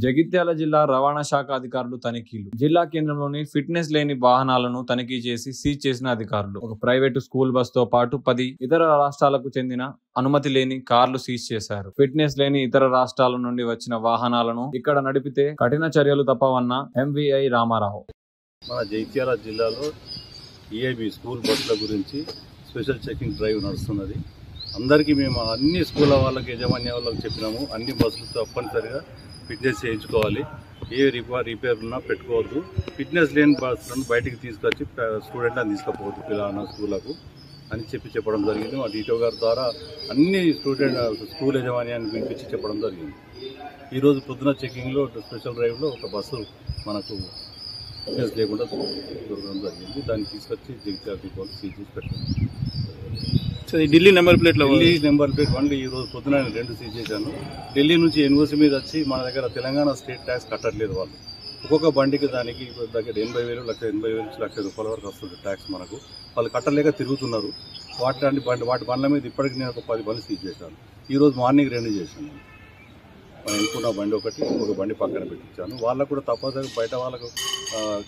జగిత్యాల జిల్లా రవాణా శాఖ అధికారులు తనిఖీలు. జిల్లా కేంద్రంలోని ఫిట్నెస్ లేని వాహనాలను తనిఖీ చేసి సీజ్ చేసిన అధికారులు ఒక ప్రైవేటు స్కూల్ బస్ తో పాటు 10 ఇతర రాష్ట్రాలకు చెందిన అనుమతి లేని కార్లు సీజ్ చేశారు. ఫిట్నెస్ లేని ఇతర రాష్ట్రాల నుండి వచ్చిన వాహనాలను ఇక్కడ నడిపితే కఠిన చర్యలు తప్పవన్న ఎంవీఐ రామారావు. మన జగిత్యాల జిల్లాలో ఈఐబి స్కూల్ బస్సుల గురించి స్పెషల్ చెకింగ్ డ్రైవ్ నడుస్తున్నది. అందరికీ మేము అన్ని స్కూళ్ళ వాళ్ళకి యజమాన్య వాళ్ళకి చెప్పినాము, అన్ని బస్సులు తప్పనిసరిగా ఫిట్నెస్ చేయించుకోవాలి, ఏ రిపేర్ ఉన్నా పెట్టుకోవద్దు, ఫిట్నెస్ లేని బస్సులను బయటికి తీసుకొచ్చి స్టూడెంట్లను తీసుకుపోవద్దు పిల్లల స్కూళ్ళకు అని చెప్పడం జరిగింది. మా డిటో గారి ద్వారా అన్ని స్కూల్ యజమాన్యాన్ని పిలిపించి చెప్పడం జరిగింది. ఈరోజు పొద్దున చెకింగ్లో స్పెషల్ డ్రైవ్లో ఒక బస్సు మనకు ఫిట్నెస్ లేకుండా దొరకడం జరిగింది. దాన్ని తీసుకొచ్చి జగిత్యాల డిపోలో సీజ్ చేసి పెట్టాము. ఢిల్లీ నెంబర్ ప్లేట్ బండ్లు ఈ రోజు పొద్దున 2 సీజ్ చేశాను. ఢిల్లీ నుంచి యూనివర్సిటీ మీద వచ్చి మన దగ్గర తెలంగాణ స్టేట్ ట్యాక్స్ కట్టట్లేదు వాళ్ళు. ఒక్కొక్క బండికి దానికి దగ్గర 80,000, 1,80,000 నుంచి 1,00,000 రూపాయల వరకు వస్తుంది ట్యాక్స్ మనకు. వాళ్ళు కట్టలేక తిరుగుతున్నారు. వాటి బండ్ల మీద ఇప్పటికి నేను ఒక 10 బండ్లు సీజ్ చేశాను. ఈరోజు మార్నింగ్ 2 చేశాను. మనం ఎన్నుకున్న బండి ఒక బండి పక్కన పెట్టించాను. వాళ్ళకు కూడా తప్పనిసరిగా బయట వాళ్ళకు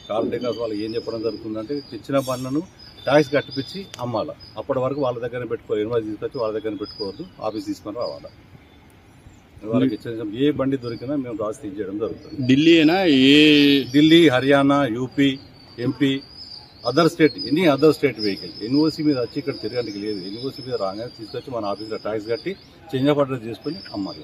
కార్ డేకర్స్ వాళ్ళకి ఏం చెప్పడం జరుగుతుందంటే తెచ్చిన బండ్లను ట్యాక్స్ కట్టిపించి అమ్మాలి. అప్పటి వరకు వాళ్ళ దగ్గర పెట్టుకోవాలి, ఇన్వాయిస్ తీసుకొచ్చి వాళ్ళ దగ్గర పెట్టుకోవద్దు, ఆఫీస్ తీసుకొని రావాలి. వాళ్ళకి ఏ బండి దొరికినా మేము రాసి తీసేయడం జరుగుతుంది. Delhi, Haryana, UP, MP, other state, any other state vehicle university మీద వచ్చి ఇక్కడ తిరగడానికి లేదు. యూనివర్సిటీ మీద రాగానే తీసుకొచ్చి మన ఆఫీస్లో ట్యాక్స్ కట్టి చేంజ్ ఆఫ్ అడ్రస్ చేసుకుని అమ్మాలి.